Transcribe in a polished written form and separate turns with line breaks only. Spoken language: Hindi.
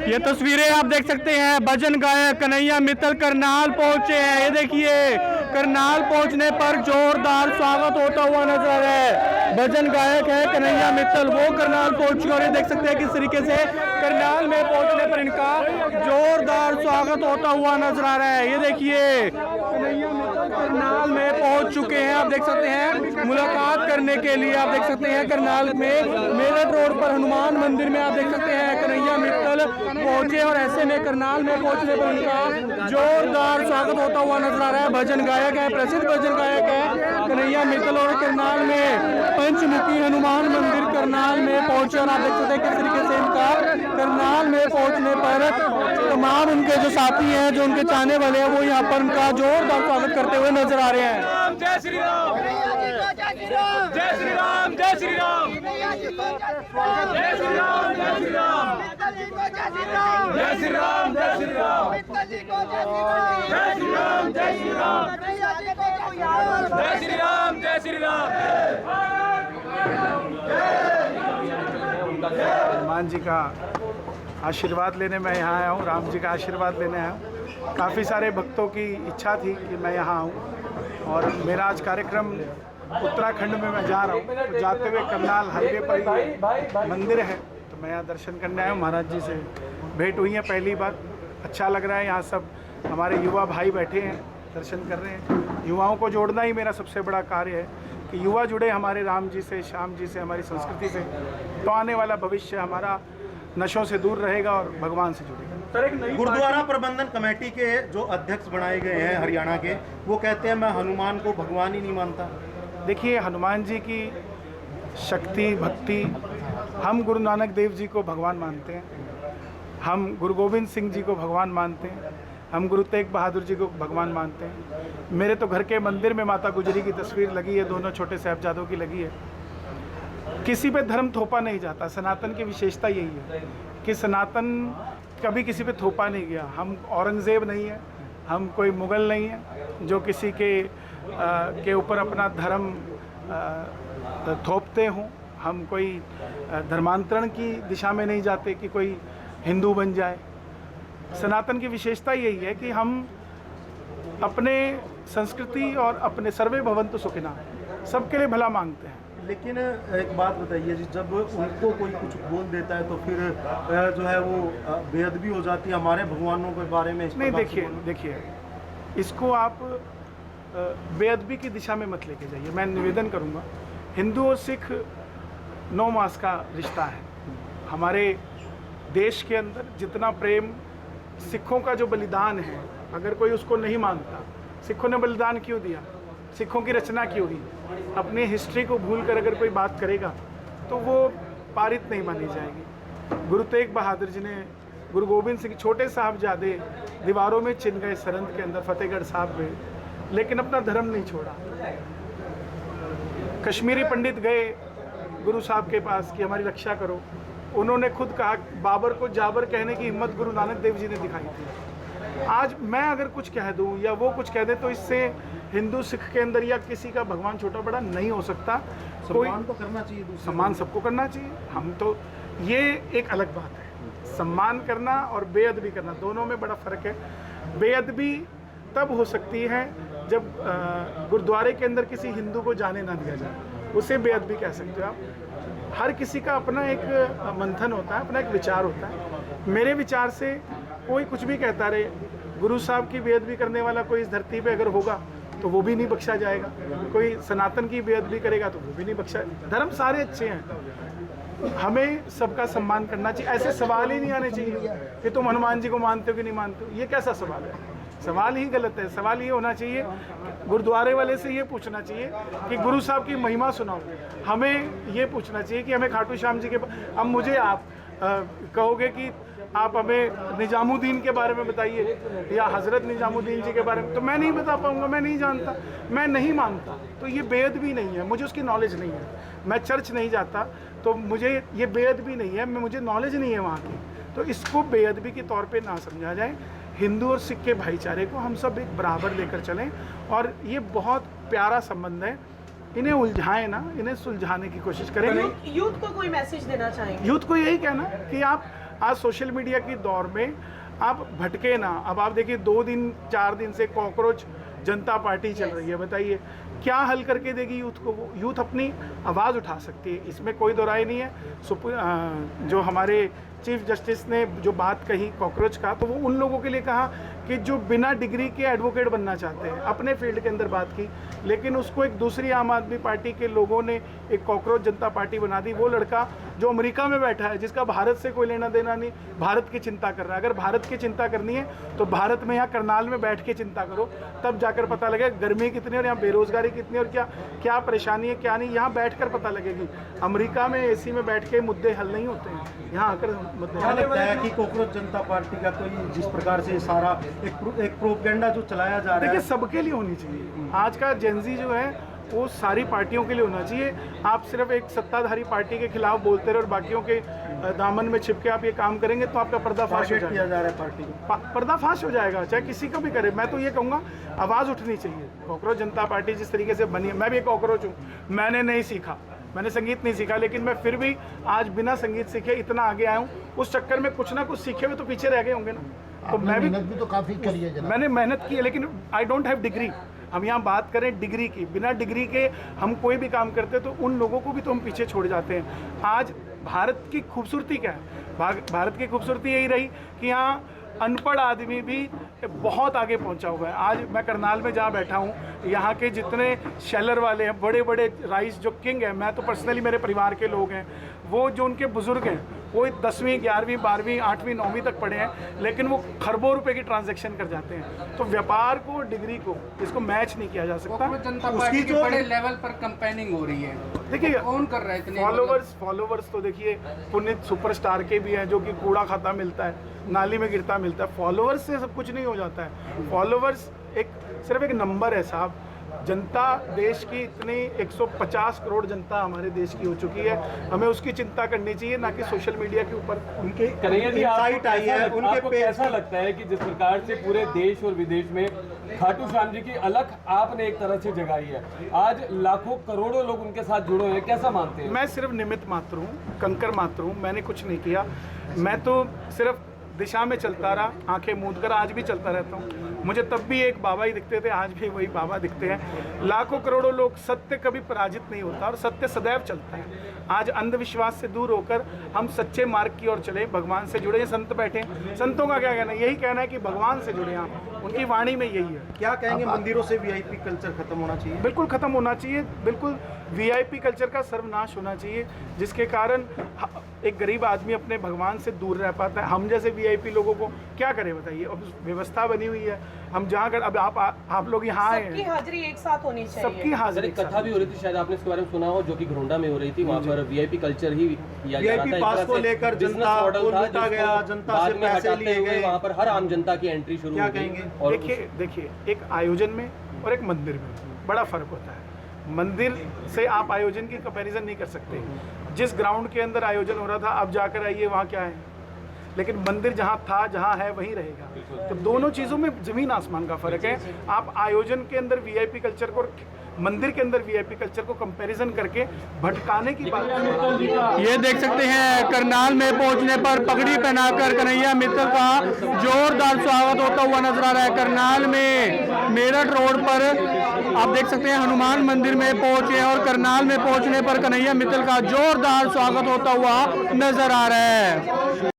ये तस्वीरें आप देख सकते हैं, भजन गायक कन्हैया मित्तल करनाल पहुंचे हैं। ये देखिए, करनाल पहुंचने पर जोरदार स्वागत होता हुआ नजर आ रहा है। भजन गायक है कन्हैया मित्तल, वो करनाल पहुंच चुके और ये देख सकते हैं किस तरीके से करनाल में पहुंचने पर इनका जोरदार स्वागत होता हुआ नजर आ रहा है। ये देखिए, कन्हैया मित्तल करनाल में पहुंच चुके हैं। आप देख सकते हैं मुलाकात करने के लिए, आप देख सकते हैं करनाल में मेरठ रोड पर हनुमान मंदिर में आप देख सकते हैं कन्हैया मित्तल पहुंचे और ऐसे में करनाल में पहुंचने पर उनका जोरदार स्वागत होता हुआ नजर आ रहा है। भजन गायक है, प्रसिद्ध भजन गायक है कन्हैया मित्तल और करनाल में पंचमुखी हनुमान मंदिर करनाल में पहुंचे और आप देख सकते हैं किस तरीके से इनका करनाल में पहुंचने पर तमाम उनके जो साथी हैं, जो उनके चाहने वाले हैं, वो यहाँ पर उनका जोरदार स्वागत करते हुए नजर आ रहे हैं।
जय श्री राम, जय श्री राम, जय श्री राम, जय श्री राम, जय श्री राम, जय श्री राम, जय श्री राम, जय श्री राम, जय श्री राम, जय श्री राम, जय श्री राम।
हनुमान जी का आशीर्वाद लेने मैं यहाँ आया हूँ, राम जी का आशीर्वाद लेने आया हूँ। काफ़ी सारे भक्तों की इच्छा थी कि मैं यहाँ आऊँ और मेरा आज कार्यक्रम उत्तराखंड में मैं जा रहा हूँ। तो जाते हुए करनाल हाईवे पर ही मंदिर है, तो मैं यहाँ दर्शन करने आया हूँ। महाराज जी से भेंट हुई है पहली बार, अच्छा लग रहा है। यहाँ सब हमारे युवा भाई बैठे हैं, दर्शन कर रहे हैं। युवाओं को जोड़ना ही मेरा सबसे बड़ा कार्य है कि युवा जुड़े हमारे राम जी से, श्याम जी से, हमारी संस्कृति से, तो आने वाला भविष्य हमारा नशों से दूर रहेगा और भगवान से जुड़ेगा।
गुरुद्वारा प्रबंधन कमेटी के जो अध्यक्ष बनाए गए हैं हरियाणा के, वो कहते हैं मैं हनुमान को भगवान ही नहीं मानता।
देखिए, हनुमान जी की शक्ति भक्ति, हम गुरु नानक देव जी को भगवान मानते हैं, हम गुरु गोविंद सिंह जी को भगवान मानते हैं, हम गुरु तेग बहादुर जी को भगवान मानते हैं। मेरे तो घर के मंदिर में माता गुजरी की तस्वीर लगी है, दोनों छोटे साहिबजादों की लगी है। किसी पे धर्म थोपा नहीं जाता। सनातन की विशेषता यही है कि सनातन कभी किसी पे थोपा नहीं गया। हम औरंगज़ेब नहीं है, हम कोई मुग़ल नहीं है जो किसी के ऊपर अपना धर्म थोपते हों। हम कोई धर्मांतरण की दिशा में नहीं जाते कि कोई हिंदू बन जाए। सनातन की विशेषता यही है कि हम अपने संस्कृति और अपने सर्वे भवन्तु सुखिनः, सबके लिए भला मांगते हैं।
लेकिन एक बात बताइए जी, जब उनको कोई कुछ बोल देता है तो फिर जो है वो बेअदबी हो जाती है हमारे भगवानों के बारे में।
नहीं, देखिए इसको आप बेअदबी की दिशा में मत लेके जाइए। मैं निवेदन करूंगा, हिंदू और सिख 9 मास का रिश्ता है। हमारे देश के अंदर जितना प्रेम, सिखों का जो बलिदान है, अगर कोई उसको नहीं मानता, सिखों ने बलिदान क्यों दिया, सिखों की रचना क्यों हुई, अपनी हिस्ट्री को भूलकर अगर कोई बात करेगा तो वो पारित नहीं मानी जाएगी। गुरु तेग बहादुर जी ने, गुरु गोविंद सिंह, छोटे साहबजादे दीवारों में चिन गए सरहद के अंदर, फतेहगढ़ साहब में, लेकिन अपना धर्म नहीं छोड़ा। कश्मीरी पंडित गए गुरु साहब के पास कि हमारी रक्षा करो, उन्होंने खुद कहा, बाबर को जाबर कहने की हिम्मत गुरु नानक देव जी ने दिखाई थी। आज मैं अगर कुछ कह दूं या वो कुछ कह दे तो इससे हिंदू सिख के अंदर या किसी का भगवान छोटा बड़ा नहीं हो सकता।
सम्मान तो करना चाहिए,
सम्मान सबको करना चाहिए। हम तो, ये एक अलग बात है, सम्मान करना और बेअदबी करना, दोनों में बड़ा फ़र्क है। बेअदबी तब हो सकती है जब गुरुद्वारे के अंदर किसी हिंदू को जाने ना दिया जाए, उसे बेअदबी कह सकते हो आप। हर किसी का अपना एक मंथन होता है, अपना एक विचार होता है। मेरे विचार से कोई कुछ भी कहता रहे, गुरु साहब की बेअदबी करने वाला कोई इस धरती पे अगर होगा तो वो भी नहीं बख्शा जाएगा, कोई सनातन की बेअदबी करेगा तो वो भी नहीं बख्शा। धर्म सारे अच्छे हैं, हमें सबका सम्मान करना चाहिए। ऐसे सवाल ही नहीं आने चाहिए कि तुम हनुमान जी को मानते हो कि नहीं मानते हो, ये कैसा सवाल है? सवाल ही गलत है। सवाल ये होना चाहिए, गुरुद्वारे वाले से ये पूछना चाहिए कि गुरु साहब की महिमा सुनाओ। हमें ये पूछना चाहिए कि हमें खाटू श्याम जी के, अब मुझे आप कहोगे कि आप हमें निजामुद्दीन के बारे में बताइए या हज़रत निजामुद्दीन जी के बारे में, तो मैं नहीं बता पाऊँगा, मैं नहीं जानता, मैं नहीं मानता। तो ये बेअदबी नहीं है, मुझे उसकी नॉलेज नहीं है। मैं चर्च नहीं जाता तो मुझे ये बेअदबी नहीं है, मुझे नॉलेज नहीं है वहाँ की। तो इसको बेअदबी के तौर पे ना समझा जाए। हिंदू और सिख के भाईचारे को हम सब एक बराबर लेकर चलें और ये बहुत प्यारा संबंध है। इन्हें उलझाएं ना, इन्हें सुलझाने की कोशिश करें।
यूथ को कोई मैसेज देना चाहेंगे?
यूथ को यही कहना कि आप आज सोशल मीडिया की दौर में आप भटके ना। अब आप देखिए 2-4 दिन से कॉकरोच जनता पार्टी चल रही है, बताइए क्या हल करके देगी यूथ को? वो यूथ अपनी आवाज़ उठा सकती है, इसमें कोई दो राय नहीं है। जो हमारे चीफ जस्टिस ने जो बात कही कॉकरोच का, तो वो उन लोगों के लिए कहा कि जो बिना डिग्री के एडवोकेट बनना चाहते हैं, अपने फील्ड के अंदर बात की, लेकिन उसको एक दूसरी आम आदमी पार्टी के लोगों ने एक कॉकरोच जनता पार्टी बना दी। वो लड़का जो अमेरिका में बैठा है, जिसका भारत से कोई लेना देना नहीं, भारत की चिंता कर रहा है। अगर भारत की चिंता करनी है तो भारत में यहाँ करनाल में बैठ के चिंता करो, तब जाकर पता लगेगा गर्मी कितनी और यहाँ बेरोजगारी कितनी और क्या क्या परेशानी है क्या नहीं, यहाँ बैठ कर पता लगेगी। अमेरिका में एसी में बैठ के मुद्दे हल नहीं होते हैं, यहाँ आकर मुद्दे
क्या लगता है कि कॉकरोच जनता पार्टी का तो जिस प्रकार से सारा एक प्रोपेगेंडा जो चलाया जा रहा है,
देखिए सबके लिए होनी चाहिए। आज का जेनजी जो है वो सारी पार्टियों के लिए होना चाहिए। आप सिर्फ एक सत्ताधारी पार्टी के खिलाफ बोलते रहे और बाकियों के दामन में छिप के आप ये काम करेंगे तो आपका पर्दाफाश हो
किया
जाएगा।
जा रहा है पार्टी को,
पर्दाफाश हो जाएगा, चाहे किसी को भी करे। मैं तो ये कहूँगा आवाज़ उठनी चाहिए। कॉकरोच जनता पार्टी जिस तरीके से बनी है, मैं भी एक कॉकरोच हूँ, मैंने नहीं सीखा, मैंने संगीत नहीं सीखा, लेकिन मैं फिर भी आज बिना संगीत सीखे इतना आगे आया हूँ। उस चक्कर में कुछ ना कुछ सीखे हुए तो पीछे रह गए होंगे ना। तो मैं
भी तो काफ़ी करी है जनाब।
मैंने मेहनत की है, लेकिन आई डोंट हैव डिग्री। हम यहाँ बात करें डिग्री की, बिना डिग्री के हम कोई भी काम करते तो उन लोगों को भी तो हम पीछे छोड़ जाते हैं। आज भारत की खूबसूरती क्या है? भारत की खूबसूरती यही रही कि यहाँ अनपढ़ आदमी भी बहुत आगे पहुंचा हुआ है। आज मैं करनाल में जहाँ बैठा हूँ, यहाँ के जितने शेलर वाले हैं, बड़े बड़े राइस जो किंग हैं, मैं तो पर्सनली मेरे परिवार के लोग हैं, वो जो उनके बुजुर्ग हैं वो 10वीं 11वीं 12वीं 8वीं 9वीं तक पढ़े हैं, लेकिन वो खरबों रुपए की ट्रांजैक्शन कर जाते हैं। तो व्यापार को डिग्री को इसको मैच नहीं किया जा सकता।
जनता पार्टी की बड़े लेवल पर कैंपेनिंग हो रही है,
देखिए
कौन कर रहा है इतने
फॉलोवर्स तो देखिए पुनीत सुपरस्टार के भी हैं जो कि कूड़ा खाता मिलता है, नाली में गिरता मिलता है। फॉलोवर्स से सब कुछ नहीं हो जाता है। फॉलोवर्स सिर्फ एक नंबर है साहब। जनता देश की इतनी 150 करोड़ जनता हमारे देश की हो चुकी है, हमें उसकी चिंता करनी चाहिए, ना कि सोशल मीडिया के ऊपर उनके
इनसाइट आई है। आपको कैसा लगता है कि जिस प्रकार से पूरे देश और विदेश में खाटू श्याम जी की अलख आपने एक तरह से जगाई है, आज लाखों करोड़ों लोग उनके साथ जुड़े हुए हैं, कैसा मानते हैं?
मैं सिर्फ निमित्त मात्र हूँ, कंकर मात्र हूँ, मैंने कुछ नहीं किया। मैं तो सिर्फ दिशा में चलता रहा, आंखें मूंद कर, आज भी चलता रहता हूँ। मुझे तब भी एक बाबा ही दिखते थे, आज भी वही बाबा दिखते हैं। लाखों करोड़ों लोग, सत्य कभी पराजित नहीं होता और सत्य सदैव चलता है। आज अंधविश्वास से दूर होकर हम सच्चे मार्ग की ओर चले, भगवान से जुड़े। संत बैठे, संतों का क्या कहना है? यही कहना है कि भगवान से जुड़े आप, उनकी वाणी में यही है।
क्या कहेंगे, मंदिरों से वीआईपी कल्चर खत्म होना चाहिए?
बिल्कुल खत्म होना चाहिए, बिल्कुल वीआईपी कल्चर का सर्वनाश होना चाहिए, जिसके कारण एक गरीब आदमी अपने भगवान से दूर रह पाता है। हम जैसे वीआईपी लोगों को क्या करें बताइए? अब व्यवस्था बनी हुई है, हम जहाँ कर, अब आप लोग यहाँ आए हैं,
सबकी हाजिरी एक साथ होनी चाहिए।
सबकी हाजिरी।
एक कथा भी हो रही थी, शायद आपने इसके बारे में सुना हो, जो कि घरोंडा में हो रही थी। वहाँ पर वीआईपी कल्चर ही किया जा रहा था।
वीआईपी पास को लेकर जनता को लूटा गया, जनता से पैसे लिए गए,
वहाँ पर हर आम जनता की एंट्री शुरू हो गई। और
देखिए एक आयोजन में और एक मंदिर में बड़ा फर्क होता है। मंदिर से आप आयोजन की कंपैरिजन नहीं कर सकते। जिस ग्राउंड के अंदर आयोजन हो रहा था, अब जाकर आइए वहाँ क्या है, लेकिन मंदिर जहाँ था जहाँ है वहीं रहेगा। तो दोनों चीज़ों में ज़मीन आसमान का फ़र्क है। आप आयोजन के अंदर वीआईपी कल्चर को, मंदिर के अंदर वीआईपी कल्चर को कंपैरिजन करके भटकाने की बात।
ये देख सकते हैं करनाल में पहुंचने पर पगड़ी पहनाकर कन्हैया मित्तल का जोरदार स्वागत होता हुआ नजर आ रहा है। करनाल में मेरठ रोड पर आप देख सकते हैं हनुमान मंदिर में पहुंचे और करनाल में पहुंचने पर कन्हैया मित्तल का जोरदार स्वागत होता हुआ नजर आ रहा है।